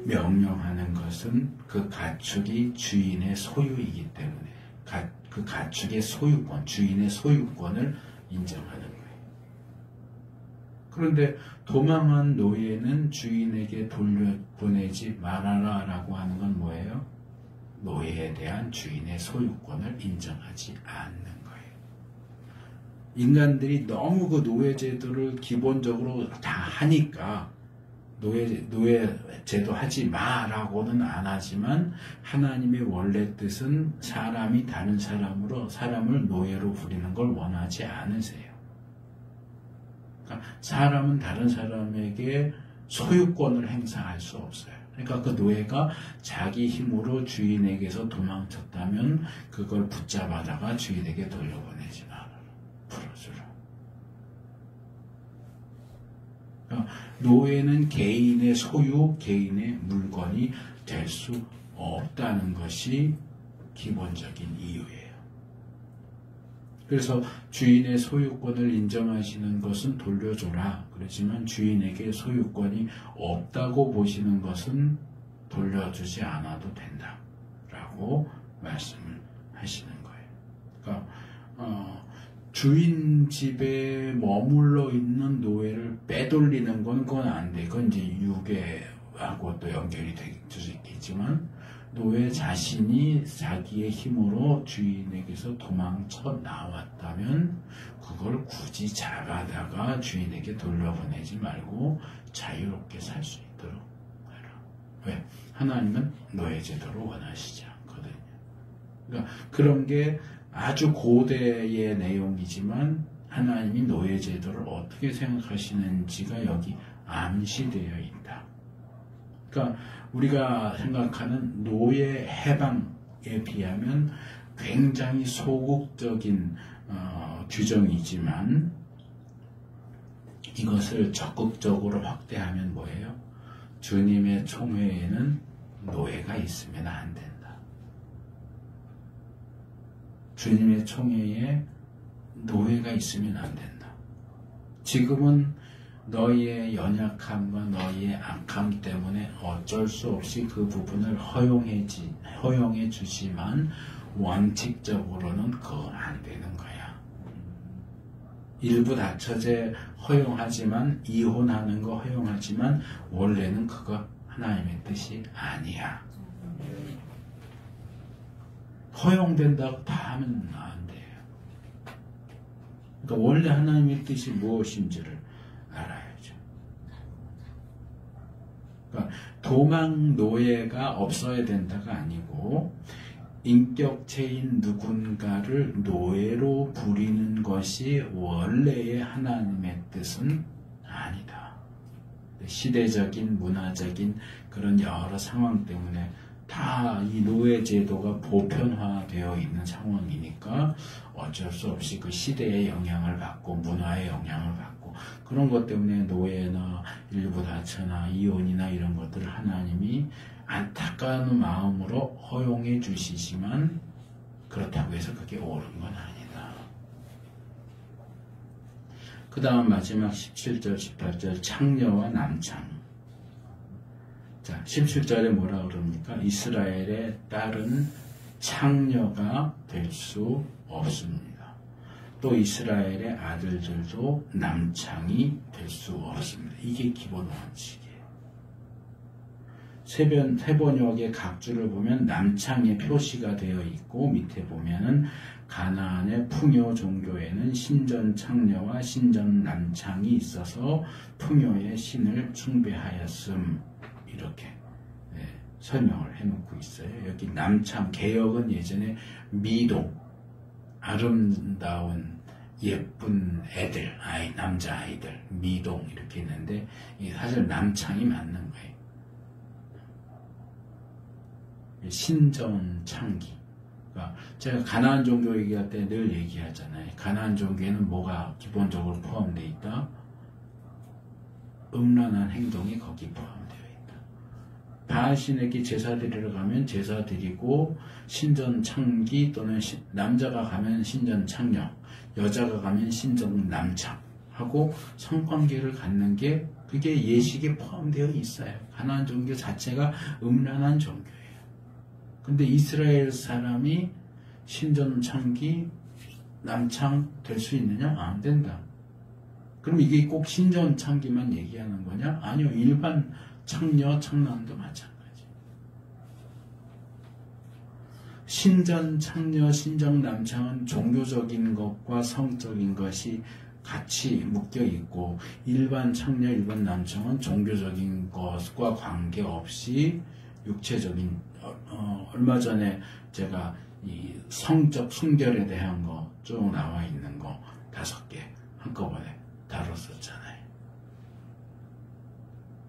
명령하는 것은 그 가축이 주인의 소유이기 때문에 그 가축의 소유권, 주인의 소유권을 인정하는 거예요. 그런데 도망한 노예는 주인에게 돌려보내지 말아라 라고 하는 건 뭐예요? 노예에 대한 주인의 소유권을 인정하지 않는 거예요. 인간들이 너무 그 노예 제도를 기본적으로 다 하니까 노예 제도 하지 마라고는 안 하지만 하나님의 원래 뜻은 사람이 다른 사람을 노예로 부리는 걸 원하지 않으세요. 그러니까 사람은 다른 사람에게 소유권을 행사할 수 없어요. 그러니까 그 노예가 자기 힘으로 주인에게서 도망쳤다면 그걸 붙잡아다가 주인에게 돌려보내지 마라. 풀어주라. 그러니까 노예는 개인의 소유, 개인의 물건이 될 수 없다는 것이 기본적인 이유예요. 그래서 주인의 소유권을 인정하시는 것은 돌려줘라. 그렇지만 주인에게 소유권이 없다고 보시는 것은 돌려주지 않아도 된다. 라고 말씀을 하시는 거예요. 그러니까 주인 집에 머물러 있는 노예를 빼돌리는 건 그건 안 돼. 그건 이제 유괴하고 또 연결이 될 수 있겠지만 노예 자신이 자기의 힘으로 주인에게서 도망쳐 나왔다면 그걸 굳이 잡아다가 주인에게 돌려보내지 말고 자유롭게 살 수 있도록 해라. 왜? 하나님은 노예 제도를 원하시지 않거든요. 그러니까 그런 게 아주 고대의 내용이지만 하나님이 노예 제도를 어떻게 생각하시는지가 여기 암시되어 있다. 그러니까 우리가 생각하는 노예 해방에 비하면 굉장히 소극적인 규정이지만 이것을 적극적으로 확대하면 뭐예요? 주님의 총회에는 노예가 있으면 안 된다. 주님의 총회에 노예가 있으면 안 된다. 지금은 너희의 연약함과 너희의 악함 때문에 어쩔 수 없이 그 부분을 허용해 주지만 원칙적으로는 그건 안 되는 거야. 일부 다처제 허용하지만 이혼하는 거 허용하지만 원래는 그거 하나님의 뜻이 아니야. 허용된다고 다 하면 안 돼요. 그러니까 원래 하나님의 뜻이 무엇인지를 알아야죠. 그러니까 도망 노예가 없어야 된다가 아니고 인격체인 누군가를 노예로 부리는 것이 원래의 하나님의 뜻은 아니다. 시대적인 문화적인 그런 여러 상황 때문에 다 이 노예 제도가 보편화되어 있는 상황이니까 어쩔 수 없이 그 시대의 영향을 받고 문화의 영향을 받고 그런 것 때문에 노예나 일부 다처나 이혼이나 이런 것들을 하나님이 안타까운 마음으로 허용해 주시지만 그렇다고 해서 그게 옳은 건 아니다. 그 다음 마지막 17절 18절 창녀와 남창. 자, 17절에 뭐라 그럽니까? 이스라엘의 딸은 창녀가 될 수 없습니다. 또 이스라엘의 아들들도 남창이 될 수 없습니다. 이게 기본 원칙이에요. 세번역의 각주를 보면 남창의 표시가 되어 있고 밑에 보면은 가나안의 풍요 종교에는 신전 창녀와 신전 남창이 있어서 풍요의 신을 숭배하였음. 이렇게 설명을 해놓고 있어요. 여기 남창, 개역은 예전에 미동, 아름다운 예쁜 애들, 남자 아이들, 미동 이렇게 있는데 이게 사실 남창이 맞는 거예요. 신전 창기. 그러니까 제가 가나안 종교 얘기할 때 늘 얘기하잖아요. 가나안 종교에는 뭐가 기본적으로 포함되어 있다? 음란한 행동이 거기 포함되어 있다. 바알신에게 제사 드리러 가면 제사 드리고 신전 창기 또는 남자가 가면 신전 창녀, 여자가 가면 신전 남창 하고 성관계를 갖는 게 그게 예식에 포함되어 있어요. 가나안 종교 자체가 음란한 종교예요. 근데 이스라엘 사람이 신전 창기 남창 될 수 있느냐? 안 된다. 그럼 이게 꼭 신전 창기만 얘기하는 거냐? 아니요. 일반 창녀, 창남도 마찬가지. 신전 창녀, 신전 남창은 종교적인 것과 성적인 것이 같이 묶여 있고, 일반 창녀, 일반 남창은 종교적인 것과 관계없이 육체적인, 얼마 전에 제가 이 성적 순결에 대한 거 쭉 나와 있는 거 5개 한꺼번에 다뤘었잖아요.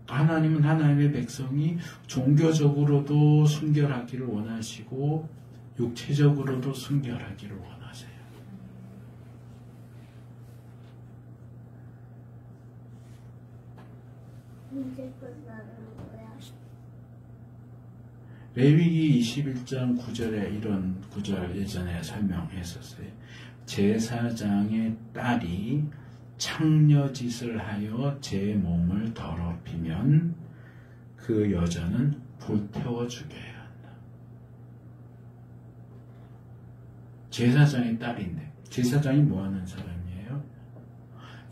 하나님은 하나님의 백성이 종교적으로도 순결하기를 원하시고 육체적으로도 순결하기를 원하세요. 이제 끝나는 거야. 레위기 21장 9절에 이런 구절 예전에 설명했었어요. 제사장의 딸이 창녀짓을 하여 제 몸을 더럽히면 그 여자는 불태워 죽여야 한다. 제사장의 딸인데, 제사장이 뭐하는 사람이에요?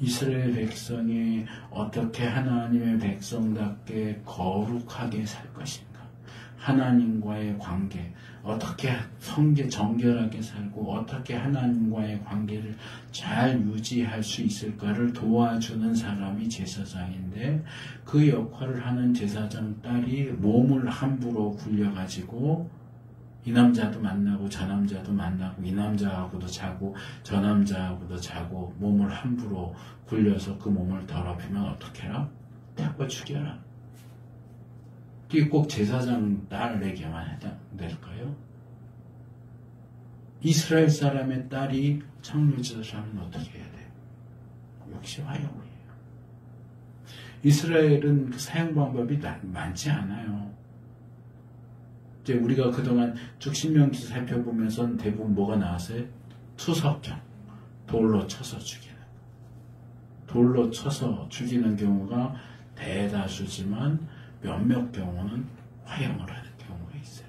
이스라엘 백성이 어떻게 하나님의 백성답게 거룩하게 살 것인가, 하나님과의 관계, 어떻게 정결하게 살고 어떻게 하나님과의 관계를 잘 유지할 수 있을까를 도와주는 사람이 제사장인데, 그 역할을 하는 제사장 딸이 몸을 함부로 굴려가지고 이 남자도 만나고 저 남자도 만나고 이 남자하고도 자고 저 남자하고도 자고 몸을 함부로 굴려서 그 몸을 더럽히면 어떻게 해라? 태워 죽여라. 이게 꼭 제사장 딸에게만 해당될까요? 이스라엘 사람의 딸이 창녀짓을 하면 어떻게 해야 돼요? 역시 화형이에요. 이스라엘은 그 사형 방법이 많지 않아요. 이제 우리가 그동안 쭉 신명기 살펴보면서 대부분 뭐가 나왔어요? 투석형, 돌로 쳐서 죽이는. 돌로 쳐서 죽이는 경우가 대다수지만 몇몇 경우는 화형을 하는 경우가 있어요.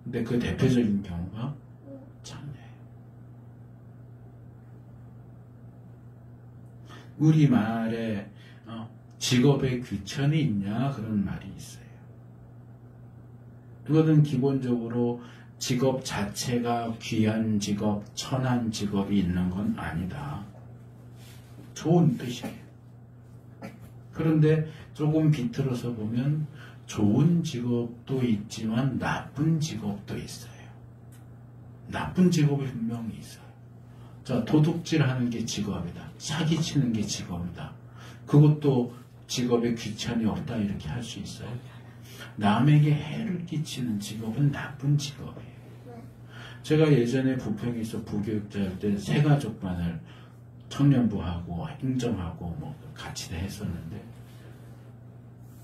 근데 그 대표적인 경우가 창녀예요. 우리말에 직업에 귀천이 있냐 그런 말이 있어요. 그거는 기본적으로 직업 자체가 귀한 직업, 천한 직업이 있는 건 아니다. 좋은 뜻이에요. 그런데 조금 비틀어서 보면 좋은 직업도 있지만 나쁜 직업도 있어요. 나쁜 직업이 분명히 있어요. 자, 도둑질하는 게 직업이다. 사기치는 게 직업이다. 그것도 직업에 귀천이 없다 이렇게 할 수 있어요. 남에게 해를 끼치는 직업은 나쁜 직업이에요. 제가 예전에 부평에서 부교육자 할 때 새가족반을 청년부하고 행정하고 뭐 같이 했었는데,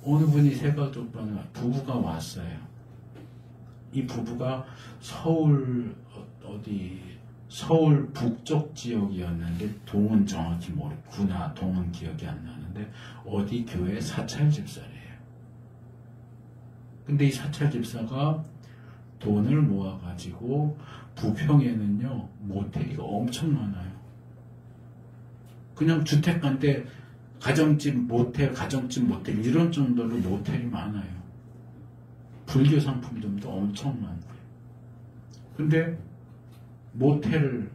어느 분이 새가족반을 부부가 왔어요. 이 부부가 서울 북쪽 지역이었는데 동은 정확히 구나 동은 기억이 안 나는데 어디 교회 사찰 집사래요. 근데 이 사찰 집사가 돈을 모아가지고 부평에는요 모텔이 엄청 많아요. 그냥 주택가인데 가정집 모텔 이런 정도로 모텔이 많아요. 불교 상품점도 엄청 많고요. 근데 모텔을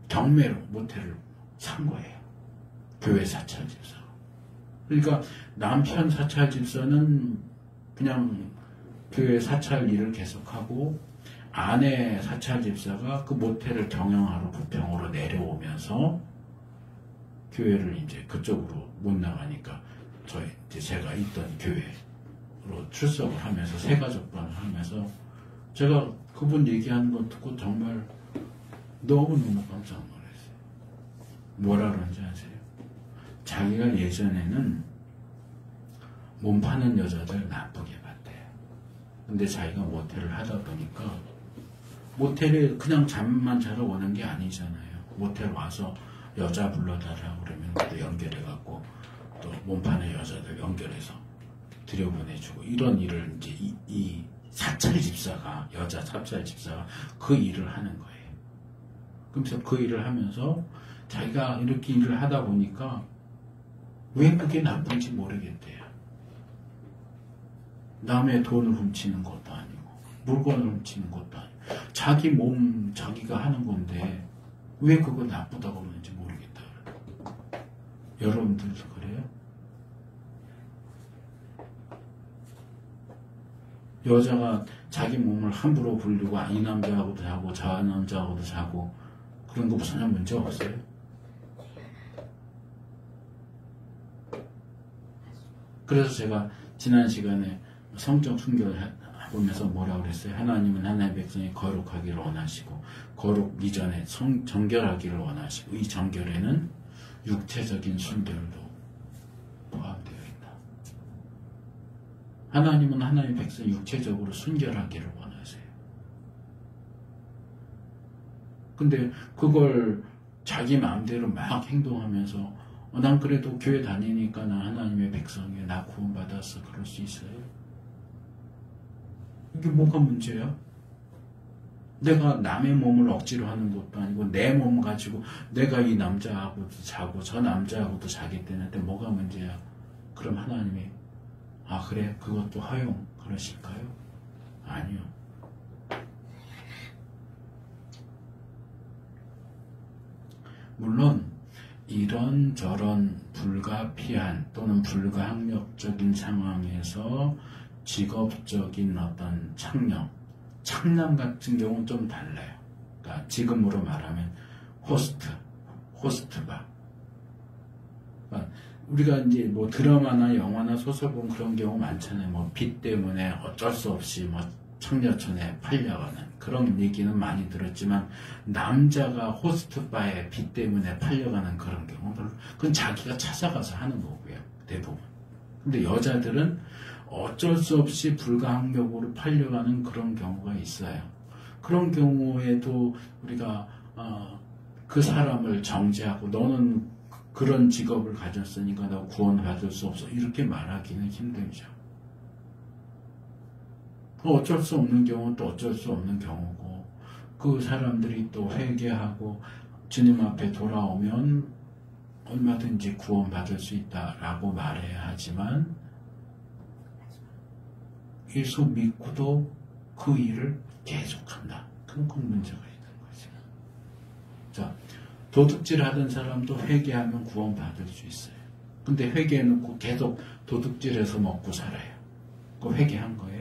경매로 모텔을 산 거예요. 교회 사찰 집사. 그러니까 남편 사찰 집사는 그냥 교회 사찰 일을 계속하고, 아내 사찰 집사가 그 모텔을 경영하러 부평으로 내려오면서 교회를 이제 그쪽으로 못 나가니까 제가 있던 교회로 출석을 하면서 새가족반을 하면서 제가 그분 얘기하는 거 듣고 정말 너무너무 깜짝 놀랐어요. 뭐라 그런지 아세요? 자기가 예전에는 몸 파는 여자들 나쁘게 봤대요. 근데 자기가 모텔을 하다 보니까 모텔에 그냥 잠만 자러 오는 게 아니잖아요. 모텔 와서 여자 불러달라고 그러면 또 연결해갖고 또 몸 파는 여자들 연결해서 들여보내주고 이런 일을 이제 이 사찰 집사가 여자 사찰 집사가 그 일을 하는 거예요. 그래서 그 일을 하면서 자기가 이렇게 일을 하다 보니까 왜 그게 나쁜지 모르겠대요. 남의 돈을 훔치는 것도 아니고 물건을 훔치는 것도 아니고 자기 몸 자기가 하는 건데 왜 그거 나쁘다고 하는지 모르겠다. 여러분들도 그래요? 여자가 자기 몸을 함부로 불리고 이 남자하고도 자고 저 남자하고도 자고 그런 거 전혀 문제 없어요? 그래서 제가 지난 시간에 성적 순결을 보면서 뭐라고 그랬어요? 하나님은 하나님의 백성이 거룩하기를 원하시고 거룩 이전에 정결하기를 원하시고 이 정결에는 육체적인 순결도 포함되어 있다. 하나님은 하나님의 백성이 육체적으로 순결하기를 원하세요. 근데 그걸 자기 마음대로 막 행동하면서 난 그래도 교회 다니니까 나 하나님의 백성이야. 나 구원받았어. 그럴 수 있어요? 이게 뭐가 문제야? 내가 남의 몸을 억지로 하는 것도 아니고 내 몸 가지고 내가 이 남자하고도 자고 저 남자하고도 자기 때문에 뭐가 문제야? 그럼 하나님이 그래 그것도 허용 그러실까요? 아니요. 물론 이런저런 불가피한 또는 불가항력적인 상황에서 직업적인 어떤 창남 같은 경우는 좀 달라요. 그러니까 지금으로 말하면 호스트바. 그러니까 우리가 이제 뭐 드라마나 영화나 소설 보면 그런 경우 많잖아요. 뭐 빚 때문에 어쩔 수 없이 뭐 청녀촌에 팔려가는 그런 얘기는 많이 들었지만 남자가 호스트바에 빚 때문에 팔려가는 그런 경우는 그건 자기가 찾아가서 하는 거고요. 대부분. 근데 여자들은 어쩔 수 없이 불가항력으로 팔려가는 그런 경우가 있어요. 그런 경우에도 우리가 그 사람을 정죄하고 너는 그런 직업을 가졌으니까 너 구원받을 수 없어 이렇게 말하기는 힘들죠. 어쩔 수 없는 경우는 또 어쩔 수 없는 경우고 그 사람들이 또 회개하고 주님 앞에 돌아오면 얼마든지 구원받을 수 있다라고 말해야 하지만 예수 믿고도 그 일을 계속한다. 그건 문제가 있는 거죠. 자, 도둑질 하던 사람도 회개하면 구원받을 수 있어요. 근데 회개해놓고 계속 도둑질해서 먹고 살아요. 그거 회개한 거예요?